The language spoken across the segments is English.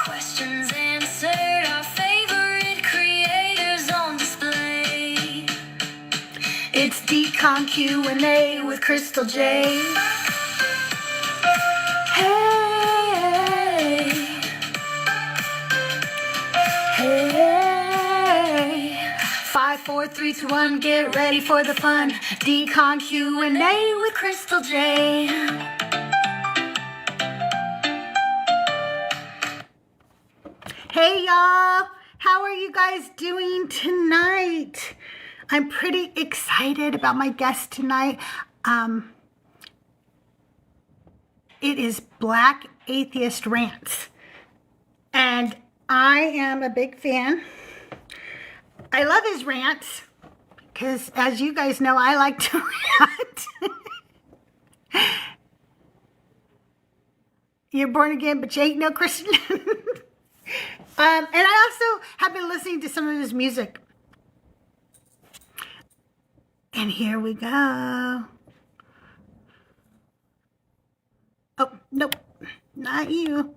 Questions answered, our favorite creators on display. It's Decon Q&A with CrystalJae. Hey, hey. 5, 4, 3, 2, 1, get ready for the fun. Decon Q&A with CrystalJae. Hey y'all, how are you guys doing tonight? I'm pretty excited about my guest tonight. It is BlackAtheistRants, and I am a big fan. I love his rants because, as you guys know, I like to rant. You're born again, but you ain't no Christian. And I also have been listening to some of his music. And here we go. Oh, nope, not you.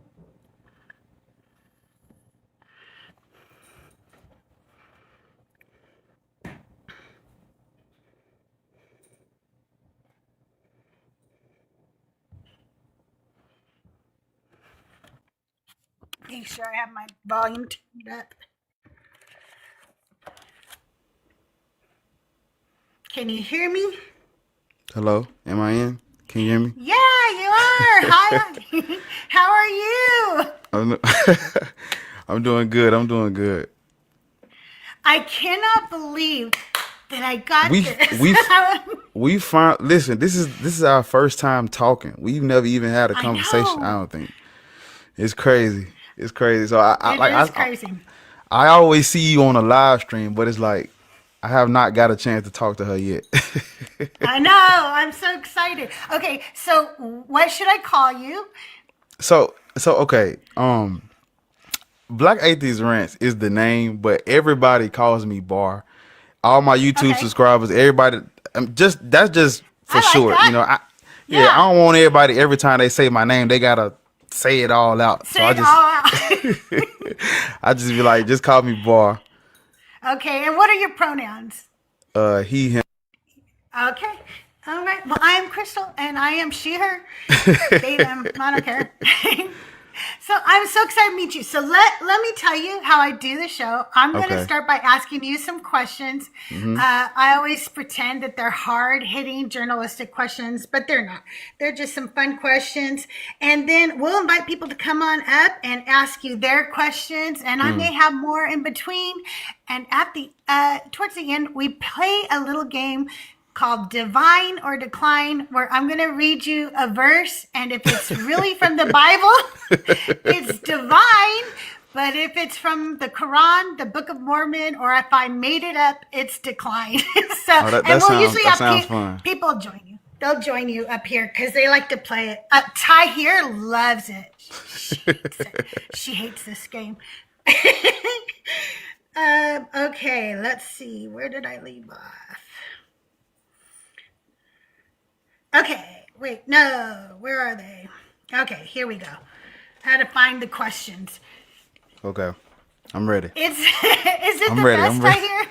Make sure I have my volume turned up. Can you hear me? Hello, am I in? Can you hear me? Yeah, you are. Hi. How are you? I'm doing good. I'm doing good. I cannot believe that I got this. We found. Listen, this is our first time talking. We've never even had a conversation. I don't think. It's crazy. It's crazy. So it's crazy. I always see you on a live stream, but it's like I have not got a chance to talk to her yet. I know. I'm so excited. Okay, so what should I call you? So okay. BlackAtheistRants is the name, but everybody calls me Bar. All my YouTube subscribers, everybody, that's just for short. That. You know, I don't want everybody every time they say my name, they gotta say it all out. I just be like, just call me Bar. Okay, and what are your pronouns? He, him. Okay. All right. Well, I am Crystal, and I am she, her. They, them. I don't care. So I'm so excited to meet you. So let me tell you how I do the show. I'm going to start by asking you some questions. Mm-hmm. I always pretend that they're hard-hitting journalistic questions, but they're not. They're just some fun questions. And then we'll invite people to come on up and ask you their questions. And I may have more in between. And at the towards the end, we play a little game called Divine or Decline, where I'm going to read you a verse, and if it's really from the Bible, it's divine, but if it's from the Quran, the Book of Mormon, or if I made it up, it's decline. And we'll usually have people join you. They'll join you up here because they like to play it. Ty here loves it. She hates this game. Okay, let's see. Where did I leave off? Okay, wait, no, where are they? Okay, here we go. How to find the questions. Okay, I'm ready. Is it the best right here?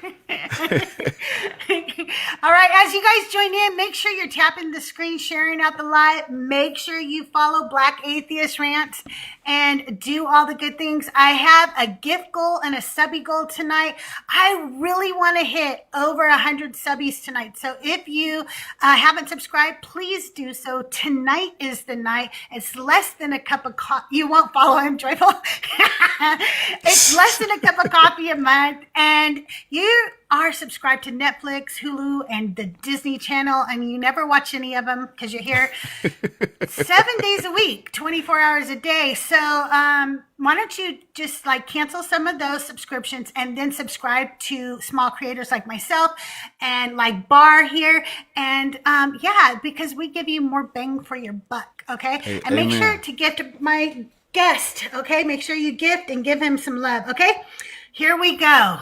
All right, as you guys join in, make sure you're tapping the screen, sharing out the live. Make sure you follow BlackAtheistRants and do all the good things. I have a gift goal and a subby goal tonight. I really want to hit over 100 subbies tonight. So if you haven't subscribed, please do so. Tonight is the night. It's less than a cup of coffee. You won't follow him, Joyful. It's less than a cup of coffee a month, and you are subscribed to Netflix, Hulu, and the Disney Channel, and you never watch any of them because you're here 7 days a week, 24 hours a day. So why don't you just cancel some of those subscriptions and then subscribe to small creators like myself and like Bar here, and because we give you more bang for your buck. Okay, hey, and make sure to gift my guest. Okay, make sure you gift and give him some love. Okay, here we go.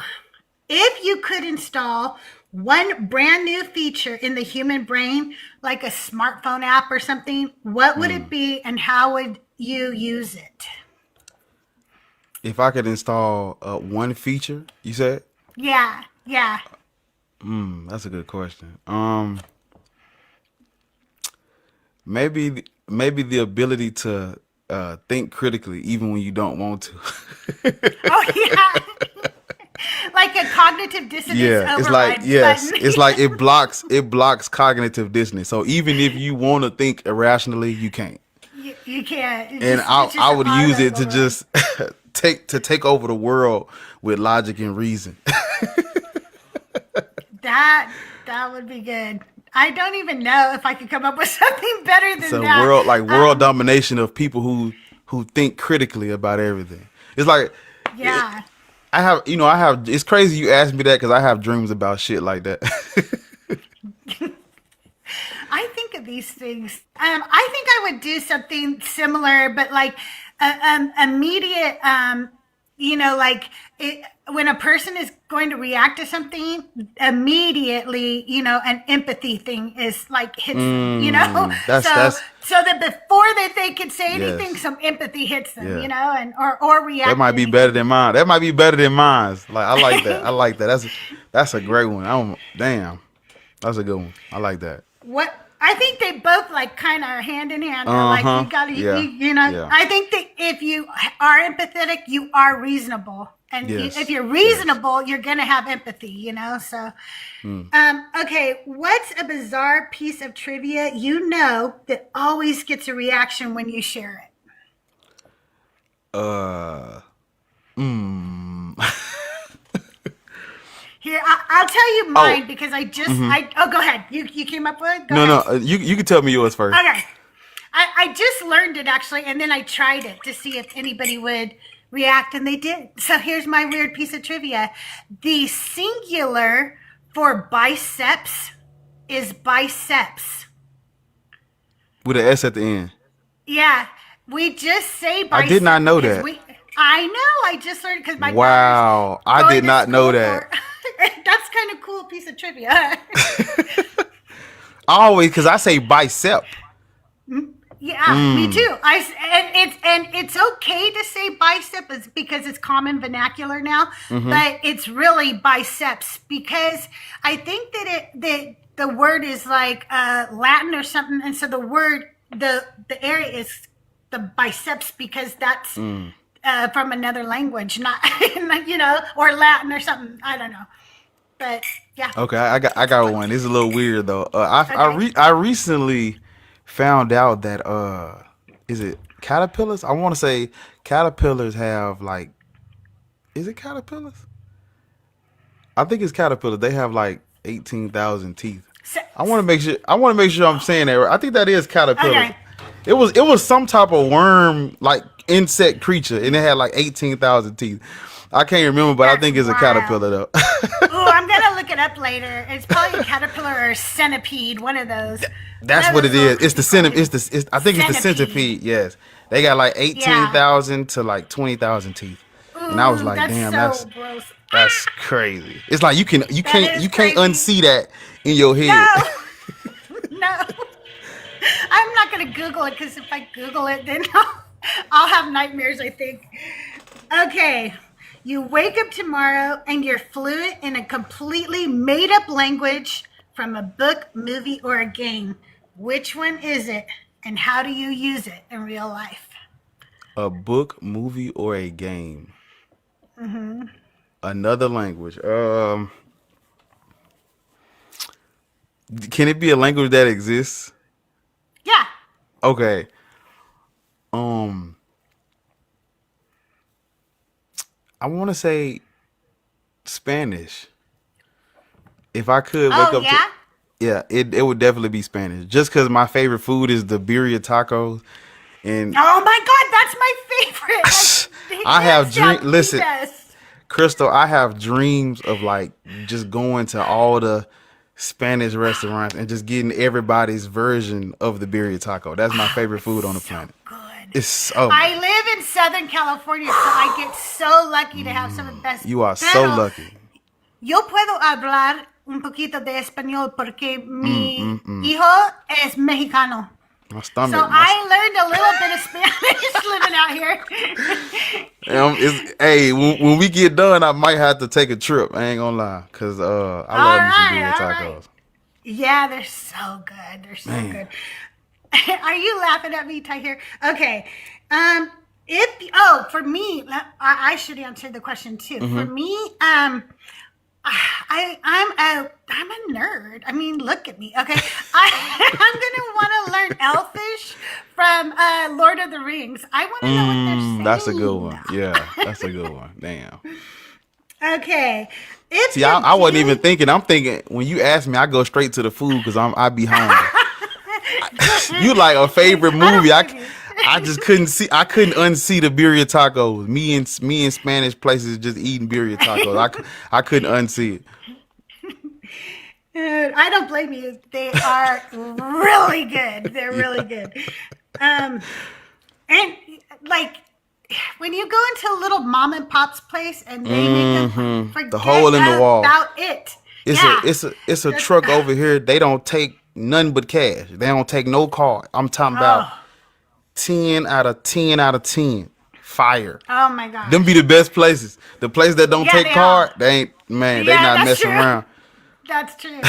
If you could install one brand new feature in the human brain, like a smartphone app or something, what would it be and how would you use it? If I could install one feature, you said? Yeah. That's a good question. Maybe the ability to think critically even when you don't want to. Oh yeah. Like a cognitive dissonance override button. It's like it blocks cognitive dissonance. So even if you want to think irrationally, you can't. You can't. And I would use it to just take over the world with logic and reason. That would be good. I don't even know if I could come up with something better than So that. world domination of people who think critically about everything. It's like Yeah. I have it's crazy you asked me that because I have dreams about shit like that. I think of these things. I think I would do something similar, but like immediate. When a person is going to react to something, immediately, an empathy thing is like hits them. So that before they can say anything, Yes. some empathy hits them. Yeah. And or react. That might be better than mine. Like I like that. I like that. That's a great one. Damn. That's a good one. I like that. What I think they both like kind of hand in hand. Like you gotta, Yeah. I think that if you are empathetic, you are reasonable, and Yes. if you're reasonable, you're gonna have empathy. So, okay, what's a bizarre piece of trivia that always gets a reaction when you share it? Here, I'll tell you mine because I just go ahead. You came up with it? Go ahead. No, you can tell me yours first. Okay. I just learned it actually, and then I tried it to see if anybody would react, and they did. So here's my weird piece of trivia. The singular for biceps is biceps. With an S at the end. Yeah. We just say biceps. I did not know that. I know. I just learned because my Wow. I did not know that. That's kind of cool piece of trivia. Always, because I say bicep. Yeah, me too. It's okay to say bicep because it's common vernacular now, but it's really biceps because I think that the word is like Latin or something, and so the word the area is the biceps because that's from another language, not or Latin or something. I don't know, but yeah. Okay, I got one. It's a little weird though. I recently found out that is it caterpillars? I want to say caterpillars have like, is it caterpillars? I think it's caterpillars. They have like 18,000 teeth. I want to make sure I'm saying that right. I think that is caterpillar. Okay. It was some type of worm, like insect creature, and it had like 18,000 teeth. I can't remember, but I think it's a caterpillar though. Ooh, I'm gonna look it up later. It's probably a caterpillar or a centipede, one of those. That's what it is. It's the centipede. I think it's the centipede. Yes, they got like 18,000 to like 20,000 teeth, and I was like, damn, gross. that's crazy. It's like you can't crazy. unsee that in your head. No. I'm not gonna Google it because if I Google it, then I'll have nightmares, I think. Okay. You wake up tomorrow and you're fluent in a completely made-up language from a book, movie, or a game. Which one is it, and how do you use it in real life? A book, movie, or a game? Another language. Can it be a language that exists? Yeah. Okay. I want to say Spanish. If I could wake up it would definitely be Spanish. Just because my favorite food is the birria tacos. And oh my God, that's my favorite. I have listen, Crystal, I have dreams of like just going to all the Spanish restaurants and just getting everybody's version of the birria taco. That's my favorite food on the planet. Good. It's so I live in Southern California, so I get so lucky to have some of the best. You are so lucky. Yo puedo hablar un poquito de español porque mi hijo es mexicano. My stomach. So I learned a little bit of Spanish living out here. Hey, when we get done, I might have to take a trip. I ain't gonna lie, cause I love me some birria tacos. Right. Yeah, they're so good. They're so good. Are you laughing at me, Tahir? Okay. For me, I should answer the question too. For me, I'm a nerd. I mean, look at me. Okay, I'm gonna want to learn Elfish from Lord of the Rings. I want to know what they're saying. That's a good one. Yeah, that's a good one. Damn. Okay. See, I wasn't even thinking. I'm thinking when you ask me, I go straight to the food because I be hungry. You like a favorite movie? I just couldn't see. I couldn't unsee the birria tacos. Me in Spanish places just eating birria tacos. I couldn't unsee it. I don't blame you. They are really good. They're really good. And like when you go into a little mom and pop's place and they make them forget the hole in the wall about it. It's a truck over here. They don't take none but cash. They don't take no card. I'm talking about 10 out of 10 out of 10. Fire. Oh my God. Them be the best places. The place that don't take card, they ain't, man, they not messing around. That's true.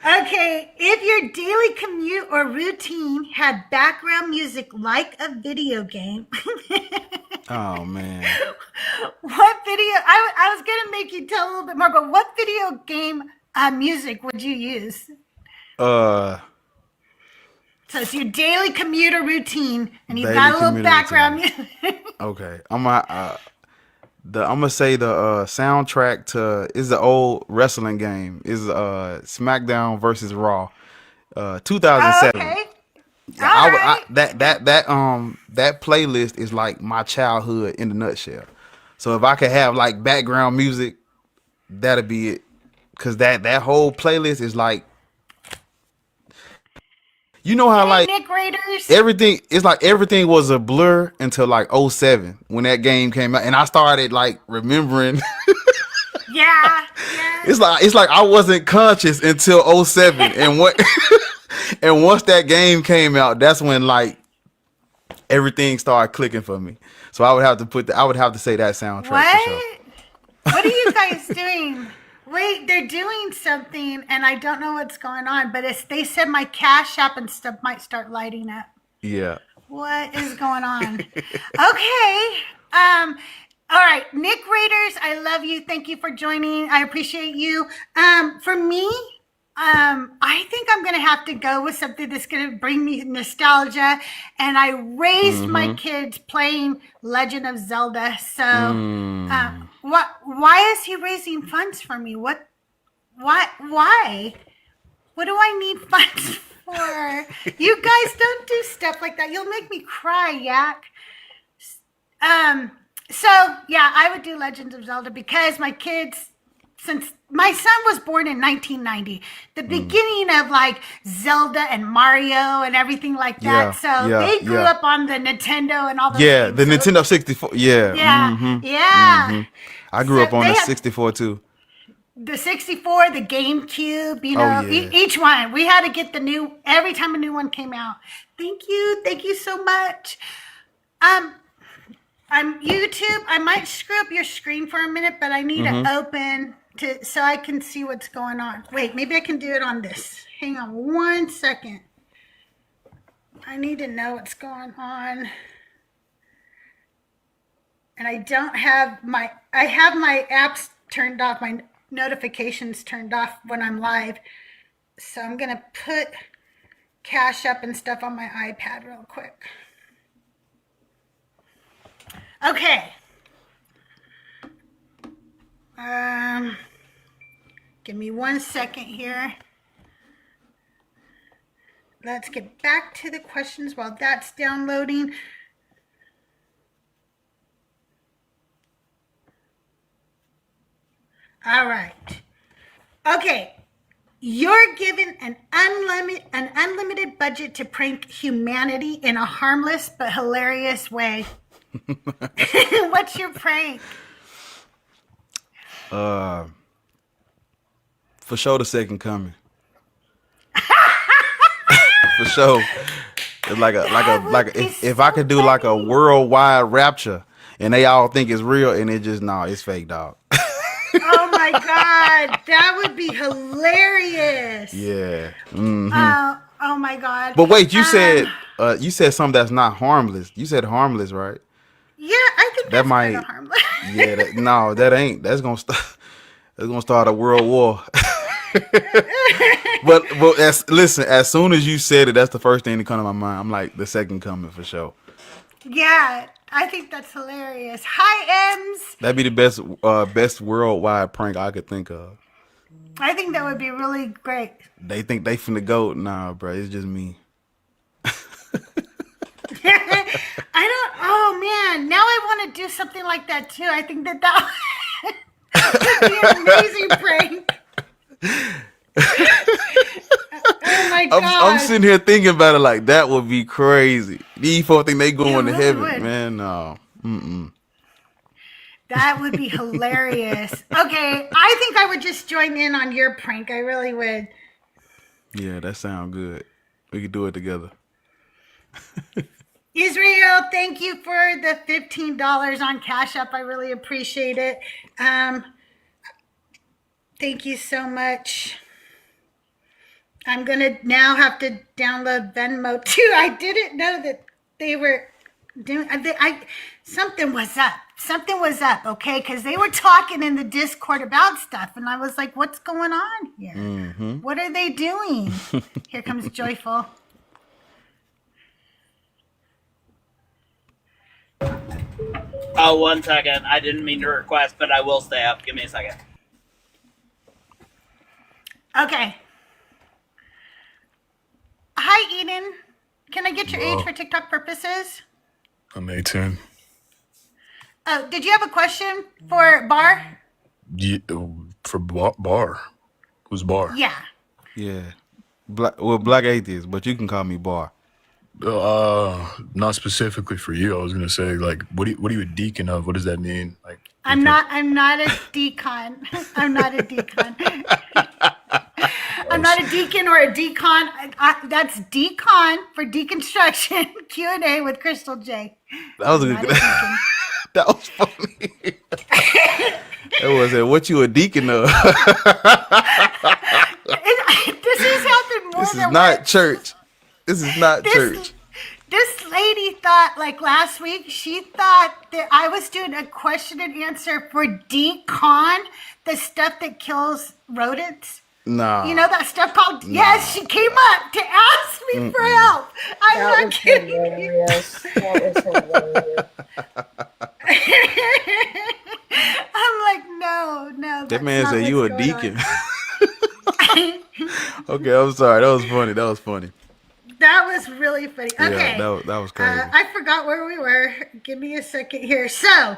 Okay, if your daily commute or routine had background music like a video game. Oh man. What video? I was gonna make you tell a little bit more, but what video game music would you use? So it's your daily commute or routine, and you've got a little background music. Okay, I'm gonna say the soundtrack to is the old wrestling game is SmackDown versus Raw, 2007. Okay. That playlist is like my childhood in a nutshell. So if I could have like background music, that'd be it. Cause that whole playlist is like, you know how like Nick Raiders. everything was a blur until like 2007 when that game came out, and I started like remembering. Yeah. It's like I wasn't conscious until 2007, and and once that game came out, that's when like everything started clicking for me. So I would have to say that soundtrack for sure. What are you guys doing? Wait, they're doing something, and I don't know what's going on, but they said my Cash App and stuff might start lighting up. Yeah. What is going on? Okay. All right, Nick Raiders, I love you. Thank you for joining. I appreciate you. For me, I think I'm going to have to go with something that's going to bring me nostalgia. And I raised my kids playing Legend of Zelda. So, why is he raising funds for me? Why? What do I need funds for? You guys don't do stuff like that. You'll make me cry, Yak. So yeah, I would do Legends of Zelda because my kids, since my son was born in 1990, the beginning of like Zelda and Mario and everything like that. They grew up on the Nintendo and all those things. The Nintendo 64. Yeah. I grew up on the 64 too. The 64, the GameCube, you know, each one. We had to get every time a new one came out. Thank you so much. I'm YouTube. I might screw up your screen for a minute, but I need to open so I can see what's going on. Wait, maybe I can do it on this. Hang on 1 second. I need to know what's going on. And I have my apps turned off, my notifications turned off when I'm live. So I'm going to put Cash App and stuff on my iPad real quick. Okay. Give me 1 second here. Let's get back to the questions while that's downloading. All right. Okay. You're given an unlimited budget to prank humanity in a harmless but hilarious way. What's your prank? For sure, the second coming. for sure. It's if I could do like a worldwide rapture and they all think it's real and it just it's fake, dog. Oh my God, that would be hilarious. Yeah. Oh my God. But wait, you said something that's not harmless. You said harmless, right? Yeah, I think That that's might. kind of harmless. Yeah. That ain't. That's gonna start. That's gonna start a world war. but as soon as you said it, that's the first thing to come to my mind. I'm like the second coming for sure. Yeah, I think that's hilarious. Hi, Ems. That'd be the best worldwide prank I could think of. I think that would be really great. They think they finna go. Nah, bro, it's just me. Oh man, now I want to do something like that too. I think that would be an amazing prank. Oh my God. I'm sitting here thinking about it like that would be crazy. These folks think they going to really heaven, would. man. No. That would be hilarious. Okay, I think I would just join in on your prank. I really would. Yeah, that sounds good. We could do it together. Israel, thank you for the $15 on Cash App. I really appreciate it. Thank you so much. I'm going to now have to download Venmo too. I didn't know that they were doing... something was up. Something was up, okay? Because they were talking in the Discord about stuff. And I was like, what's going on here? Mm-hmm. What are they doing? Here comes Joyful. Oh, 1 second. I didn't mean to request, but I will stay up. Give me a second. Okay. Hi, Eden. Can I get your age for TikTok purposes? I'm 18. Oh, did you have a question for Bar? Yeah, for Bar. Who's Bar? Yeah. Yeah. Black atheist, but you can call me Bar. Not specifically for you. I was gonna say, like, what are you a deacon of? What does that mean? Like, I'm not a decon. I'm not a decon. I'm not a deacon or a decon. That's Decon for Deconstruction Q&A with CrystalJae. That was a good. That was funny. That was it. What you a deacon of? This has happened more This than is not once. church. This is not church. This lady thought, like last week, she thought that I was doing a question and answer for Decon, the stuff that kills rodents. Nah. You know that stuff called... Nah. Yes, she came up to ask me for help. I'm not kidding you. That was hilarious. I'm like, no. That man said you a deacon. Okay, I'm sorry. That was funny. That was really funny. Okay. Yeah, that was crazy. I forgot where we were. Give me a second here. So,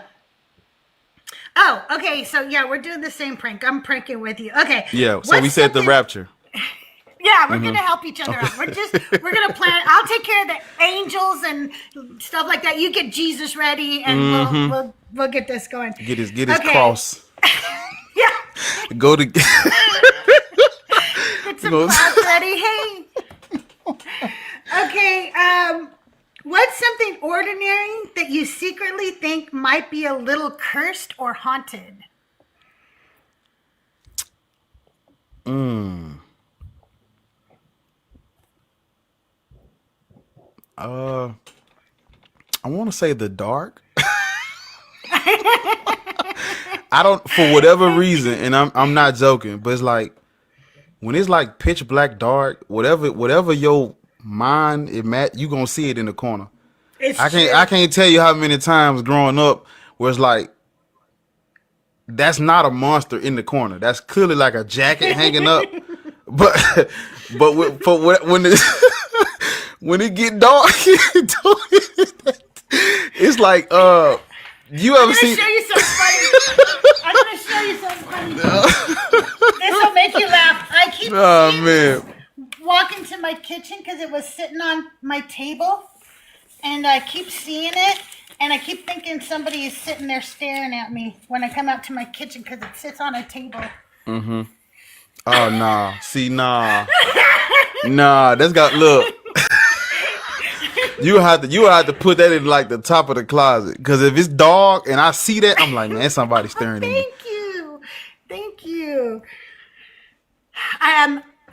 okay. So, yeah, we're doing the same prank. I'm pranking with you. Okay. Yeah, so we said the rapture. Yeah, we're going to help each other out. We're going to plan. I'll take care of the angels and stuff like that. You get Jesus ready and we'll get this going. Get his cross. Yeah. Go to... Get some class ready. Hey. Okay, what's something ordinary that you secretly think might be a little cursed or haunted? I want to say the dark. I don't, for whatever reason, and I'm not joking, but it's like when it's like pitch black dark, whatever your mind you gonna see it in the corner. I can't tell you how many times growing up where it's like that's not a monster in the corner. That's clearly like a jacket hanging up. But when it when it get dark, it's like you ever seen? I'm gonna show you something funny. This will make you laugh. I keep walking to my kitchen because it was sitting on my table, and I keep seeing it, and I keep thinking somebody is sitting there staring at me when I come out to my kitchen because it sits on a table. Mm-hmm. Oh nah, see nah, that's got look. You have to put that in like the top of the closet, because if it's dark and I see that, I'm like, man, somebody staring at me. Thank you.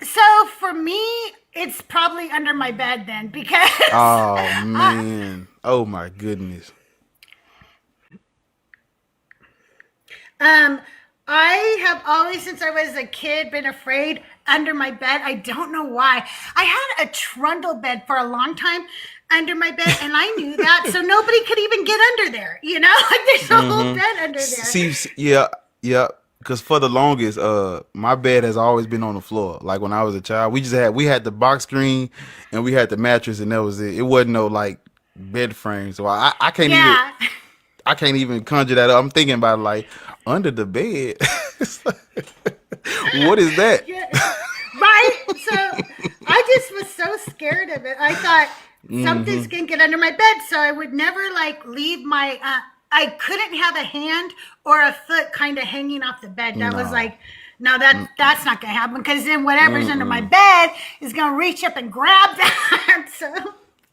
So for me, it's probably under my bed then, because Oh man, oh my goodness. I have always, since I was a kid, been afraid under my bed. I don't know why. I had a trundle bed for a long time under my bed, and I knew that, so nobody could even get under there. You know, like there's a whole bed under there. See, yeah. Because for the longest, my bed has always been on the floor. Like when I was a child, we had the box screen and we had the mattress, and that was it. It wasn't no like bed frame, so I can't even conjure that up. I'm thinking about like under the bed. What is that? Yeah, right? So I just was so scared of it. I thought something's gonna get under my bed, so I would never like leave my. I couldn't have a hand or a foot kind of hanging off the bed. That was like, no, that's not gonna happen, because then whatever's under my bed is gonna reach up and grab that. So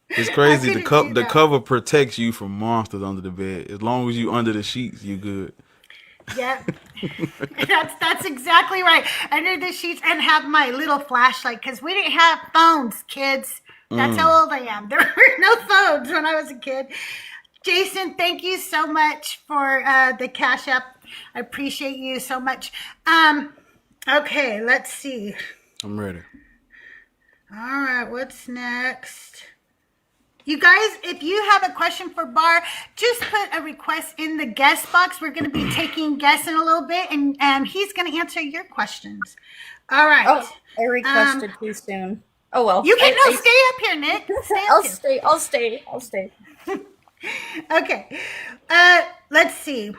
it's crazy. The cover protects you from monsters under the bed. As long as you under the sheets, you good. Yeah, that's exactly right. Under the sheets, and have my little flashlight, because we didn't have phones, kids. That's how old I am. There were no phones when I was a kid. Jason, thank you so much for the Cash App. I appreciate you so much. Okay, let's see. I'm ready. All right, what's next? You guys, if you have a question for Bar, just put a request in the guest box. We're going to be taking guests in a little bit, and he's going to answer your questions. All right. Oh, I requested too soon. Oh well. You can stay up here, Nick. I'll stay. Okay. Let's see.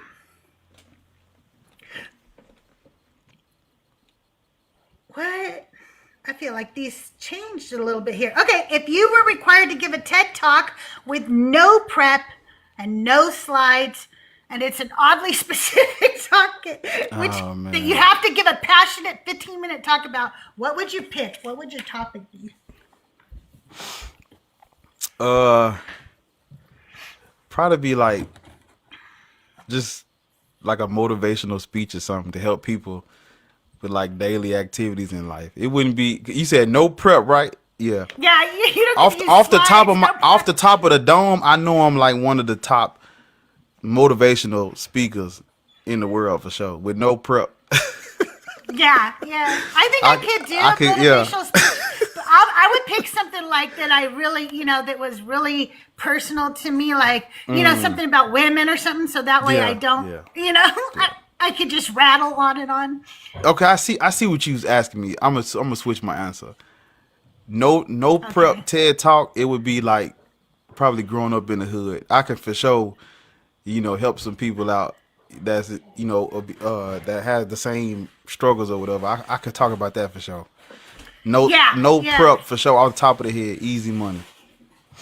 What? I feel like these changed a little bit here. Okay, if you were required to give a TED Talk with no prep and no slides, and it's an oddly specific talk, that you have to give a passionate 15-minute talk about, what would you pick? What would your topic be? Probably be like just like a motivational speech or something to help people with like daily activities in life. It wouldn't be. You said no prep, right? Yeah. Yeah. You don't off the top of the dome. I know I'm like one of the top motivational speakers in the world for sure. With no prep. Yeah. I think I could do a motivational speech. I would pick something like that I really, that was really personal to me, like, something about women or something. So that way I don't, I could just rattle on and on. Okay, I see what you was asking me. I'm gonna switch my answer. No prep TED Talk. It would be like probably growing up in the hood. I can for sure, help some people out. That's that has the same struggles or whatever. I could talk about that for sure. No prep for sure. On top of the head, easy money.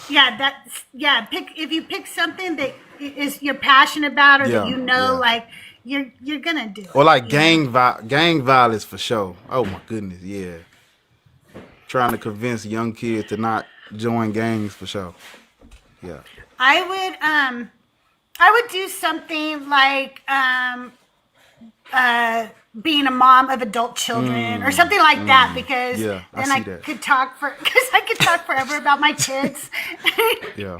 If you pick something that you're passionate about, or that like you're gonna do. Or like gang violence for sure. Oh my goodness, yeah. Trying to convince young kids to not join gangs for sure. Yeah. I would do something like being a mom of adult children or something like that, because then I could talk forever about my kids. Yeah.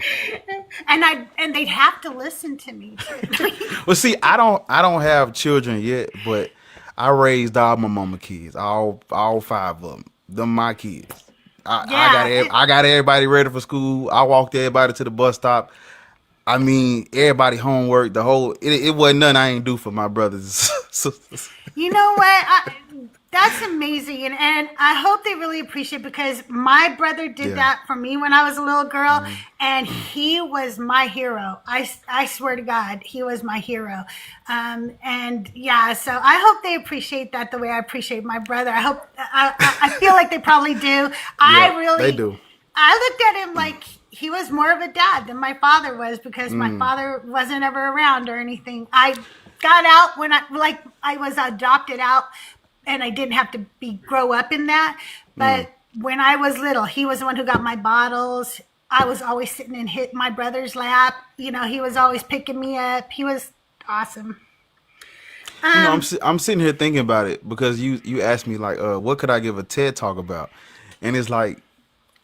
And they'd have to listen to me too. Well, see, I don't have children yet, but I raised all my mama kids, all 5 of them. Them my kids. I got everybody ready for school. I walked everybody to the bus stop. I mean, everybody homework, it wasn't nothing I ain't do for my brothers. You know what? That's amazing. And I hope they really appreciate it, because my brother did that for me when I was a little girl, and he was my hero. I swear to God, he was my hero. So I hope they appreciate that the way I appreciate my brother. I feel like they probably do. They do. I looked at him like he was more of a dad than my father was, because my father wasn't ever around or anything. I got out when I was adopted out, and I didn't have to grow up in that. But when I was little, he was the one who got my bottles. I was always sitting in my brother's lap. You know, he was always picking me up. He was awesome. You know, I'm sitting here thinking about it because you asked me like, what could I give a TED talk about? And it's like,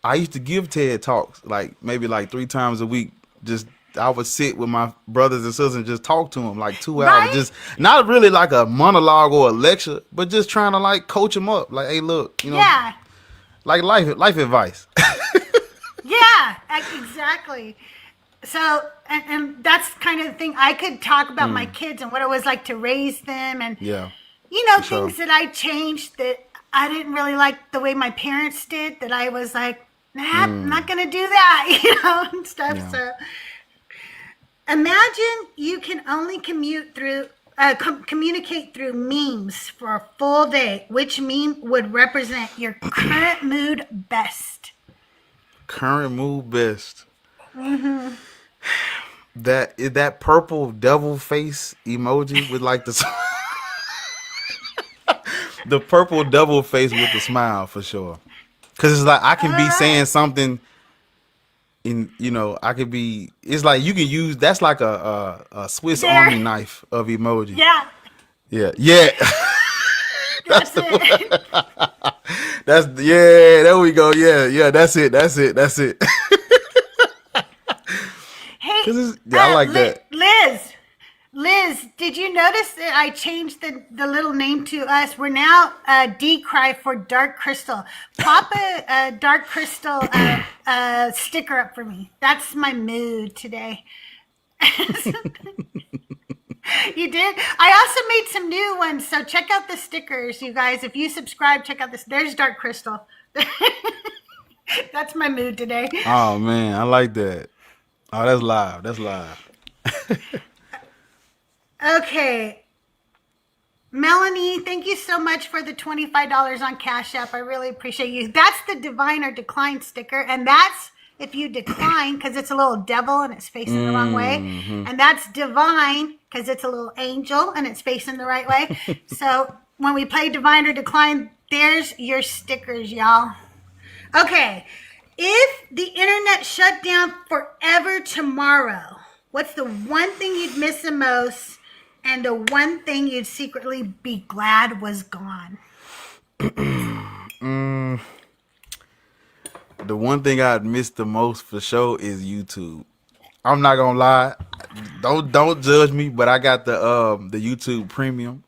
I used to give TED talks like maybe like 3 times a week. Just I would sit with my brothers and sisters and just talk to them like 2 hours. Right? Just not really like a monologue or a lecture, but just trying to like coach them up. Like, hey, look, you know, Yeah. like life advice. Yeah, exactly. So, and that's kind of the thing. I could talk about my kids and what it was like to raise them, and Yeah. you know, For sure. things that I changed that I didn't really like the way my parents did. That I was like, nah, I'm not gonna do that, you know, and stuff. Yeah. So, imagine you can only communicate through memes for a full day. Which meme would represent your current mood best? Current mood best. That purple devil face emoji with like the the purple devil face with the smile for sure. Cause it's like I can be saying something in, you know, I could be. It's like you can use that's like a Swiss Army knife of emoji. Yeah, Yeah. that's it. That's there we go. Yeah. That's it. Hey, 'Cause I like that. Liz, did you notice that I changed the little name to us? We're now Decry for Dark Crystal. Pop a Dark Crystal sticker up for me. That's my mood today. You did? I also made some new ones, so check out the stickers, you guys. If you subscribe, check out this. There's Dark Crystal. That's my mood today. Oh man, I like that. Oh, that's live. Okay. Melanie, thank you so much for the $25 on Cash App. I really appreciate you. That's the Divine or Decline sticker. And that's if you decline because it's a little devil and it's facing the wrong way. And that's Divine because it's a little angel and it's facing the right way. So when we play Divine or Decline, there's your stickers, y'all. Okay. If the internet shut down forever tomorrow, what's the one thing you'd miss the most and the one thing you'd secretly be glad was gone? The one thing I'd miss the most for sure is YouTube. I'm not gonna lie. Don't judge me, but I got the YouTube premium.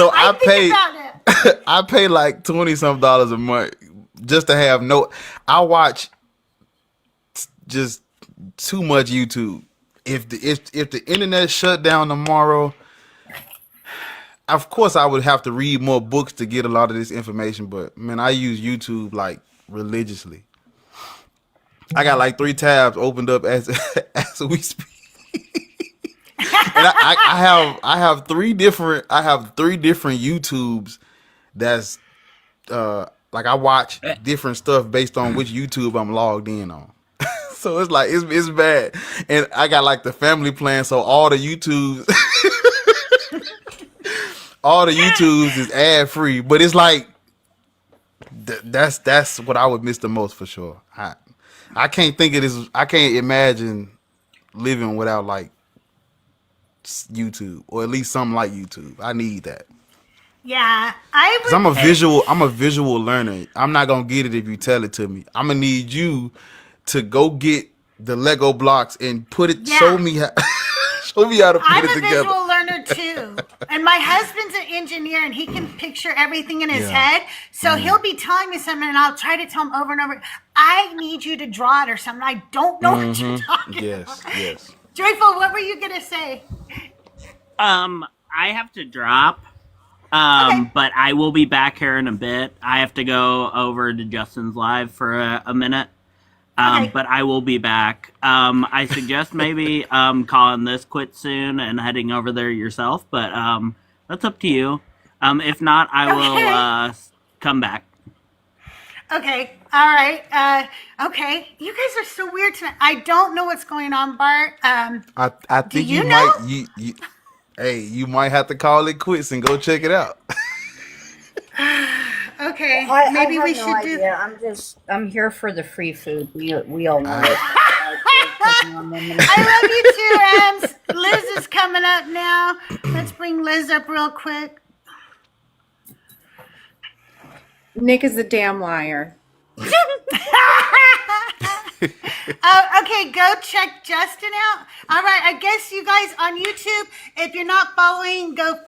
I pay I pay like $20-some a month just to have I watch just too much YouTube. If the internet shut down tomorrow, of course I would have to read more books to get a lot of this information, but man, I use YouTube like religiously. I got like 3 tabs opened up as we speak. And I have three different YouTubes that's like I watch different stuff based on which YouTube I'm logged in on. So it's like it's bad. And I got like the family plan, so all the YouTubes is ad free, but it's like that's what I would miss the most for sure. I can't think of this. I can't imagine living without like YouTube or at least something like YouTube. I need that. Yeah, Cause I'm a visual learner. I'm not gonna get it if you tell it to me. I'm gonna need you to go get the Lego blocks and put it. Yeah. Show me how to put it together. I'm a visual learner too, and my husband's an engineer, and he can picture everything in his head. So he'll be telling me something, and I'll try to tell him over and over. I need you to draw it or something. I don't know what you're talking about. Yes. Joyful, what were you gonna say? I have to drop. Okay. But I will be back here in a bit. I have to go over to Justin's live for a minute. Okay. But I will be back. I suggest maybe calling this quit soon and heading over there yourself, but that's up to you. If not, I will come back. Okay. All right. Okay. You guys are so weird tonight. I don't know what's going on, Bart. I think you you know? might you might have to call it quits and go check it out. Okay, I maybe have we no should do. idea. I'm here for the free food. We all know it. I love you too, Ems. Liz is coming up now. Let's bring Liz up real quick. Nick is a damn liar. Okay, go check Justin out. All right, I guess you guys on YouTube, if you're not following, go